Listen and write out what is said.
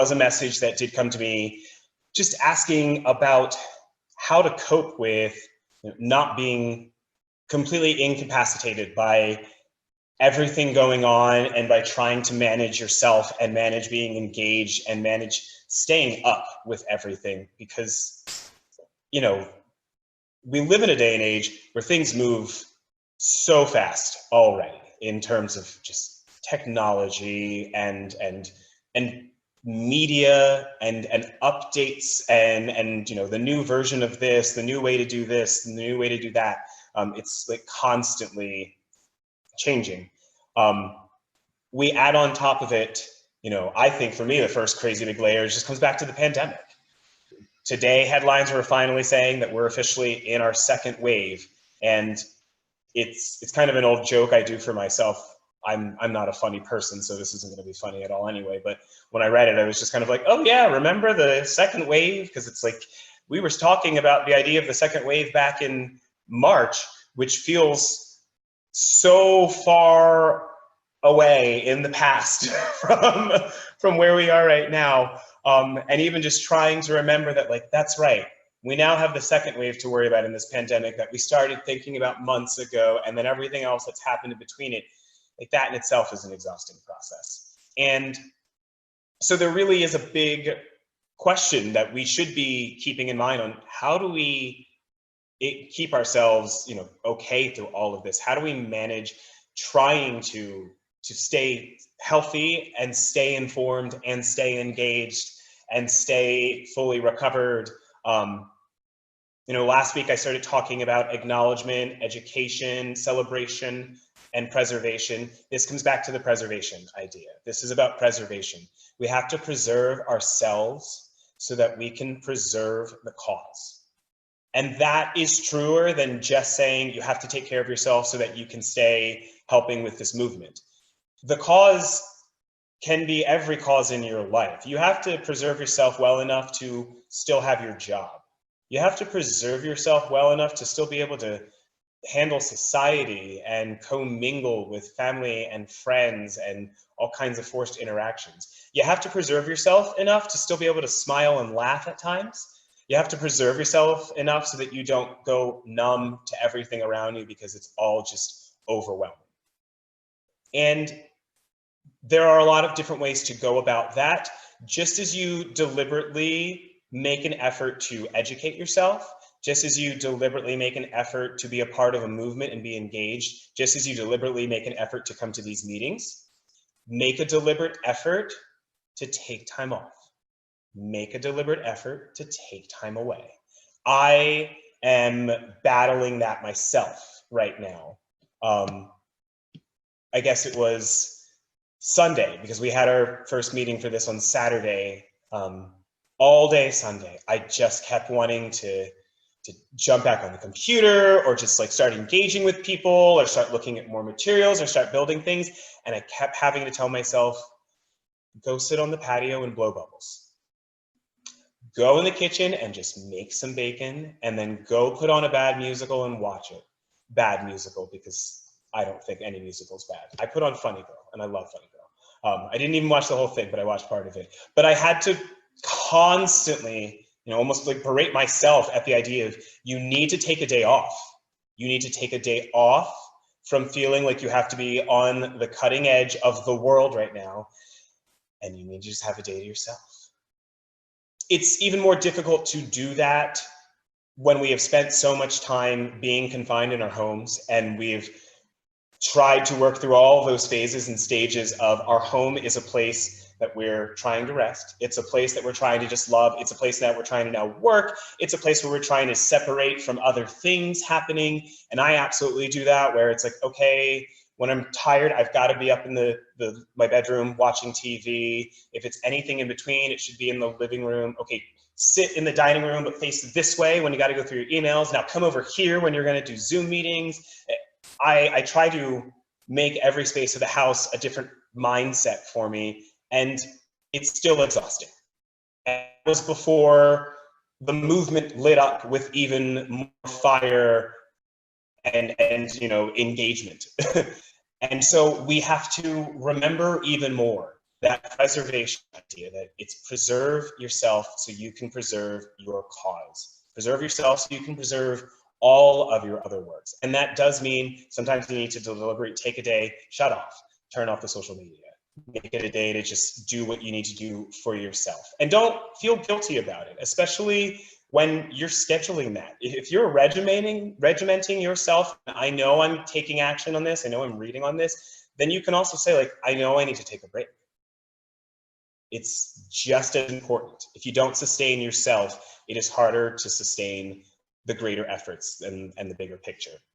was a message that did come to me, just asking about how to cope with not being completely incapacitated by everything going on, and by trying to manage yourself and manage being engaged and manage staying up with everything. Because, you know, we live in a day and age where things move so fast already in terms of just technology and media and updates and you know, the new version of this, the new way to do this, the new way to do that. It's like constantly changing. We add on top of it, you know, I think for me, the first crazy big layer just comes back to the pandemic. Today, headlines were finally saying that we're officially in our second wave. And it's kind of an old joke I do for myself. I'm not a funny person, so this isn't going to be funny at all anyway. But when I read it, I was just kind of like, oh yeah, remember the second wave? Because it's like, we were talking about the idea of the second wave back in March, which feels so far away in the past from where we are right now. And even just trying to remember that, like, that's right. We now have the second wave to worry about in this pandemic that we started thinking about months ago, and then everything else that's happened in between it. Like, that in itself is an exhausting process. And so there really is a big question that we should be keeping in mind on how do we keep ourselves, you know, okay through all of this? How do we manage trying to stay healthy and stay informed and stay engaged and stay fully recovered? You know, last week I started talking about acknowledgement, education, celebration, and preservation. This comes back to the preservation idea. This is about preservation. We have to preserve ourselves so that we can preserve the cause. And that is truer than just saying you have to take care of yourself so that you can stay helping with this movement. The cause can be every cause in your life. You have to preserve yourself well enough to still have your job. You have to preserve yourself well enough to still be able to handle society and commingle with family and friends and all kinds of forced interactions. You have to preserve yourself enough to still be able to smile and laugh at times. You have to preserve yourself enough so that you don't go numb to everything around you because it's all just overwhelming. And there are a lot of different ways to go about that. Just as you deliberately make an effort to educate yourself, just as you deliberately make an effort to be a part of a movement and be engaged, just as you deliberately make an effort to come to these meetings, make a deliberate effort to take time off. Make a deliberate effort to take time away. I am battling that myself right now. I guess it was Sunday, because we had our first meeting for this on Saturday. All day Sunday, I just kept wanting to jump back on the computer or just like start engaging with people or start looking at more materials or start building things. And I kept having to tell myself, go sit on the patio and blow bubbles. Go in the kitchen and just make some bacon, and then go put on a bad musical and watch it. Bad musical, because I don't think any musical's bad. I put on Funny Girl, and I love Funny Girl. I didn't even watch the whole thing, but I watched part of it. But I had to constantly, you know, almost like berate myself at the idea of, you need to take a day off. You need to take a day off from feeling like you have to be on the cutting edge of the world right now, and you need to just have a day to yourself. It's even more difficult to do that when we have spent so much time being confined in our homes, and we've tried to work through all of those phases and stages of our home is a place that we're trying to rest. It's a place that we're trying to just love. It's a place that we're trying to now work. It's a place where we're trying to separate from other things happening. And I absolutely do that, where it's like, okay, when I'm tired, I've got to be up in my bedroom watching TV. If it's anything in between, it should be in the living room. Okay, sit in the dining room, but face this way when you got to go through your emails. Now come over here when you're going to do Zoom meetings. I try to make every space of the house a different mindset for me, and it's still exhausting. And it was before the movement lit up with even more fire and you know, engagement. And so we have to remember even more that preservation idea, that it's preserve yourself so you can preserve your cause. Preserve yourself so you can preserve all of your other works. And that does mean sometimes you need to deliberately take a day, shut off, turn off the social media, make it a day to just do what you need to do for yourself. And don't feel guilty about it, especially when you're scheduling that. If you're regimenting yourself, I know I'm taking action on this, I know I'm reading on this, then you can also say, like, I know I need to take a break. It's just as important. If you don't sustain yourself, it is harder to sustain the greater efforts and the bigger picture.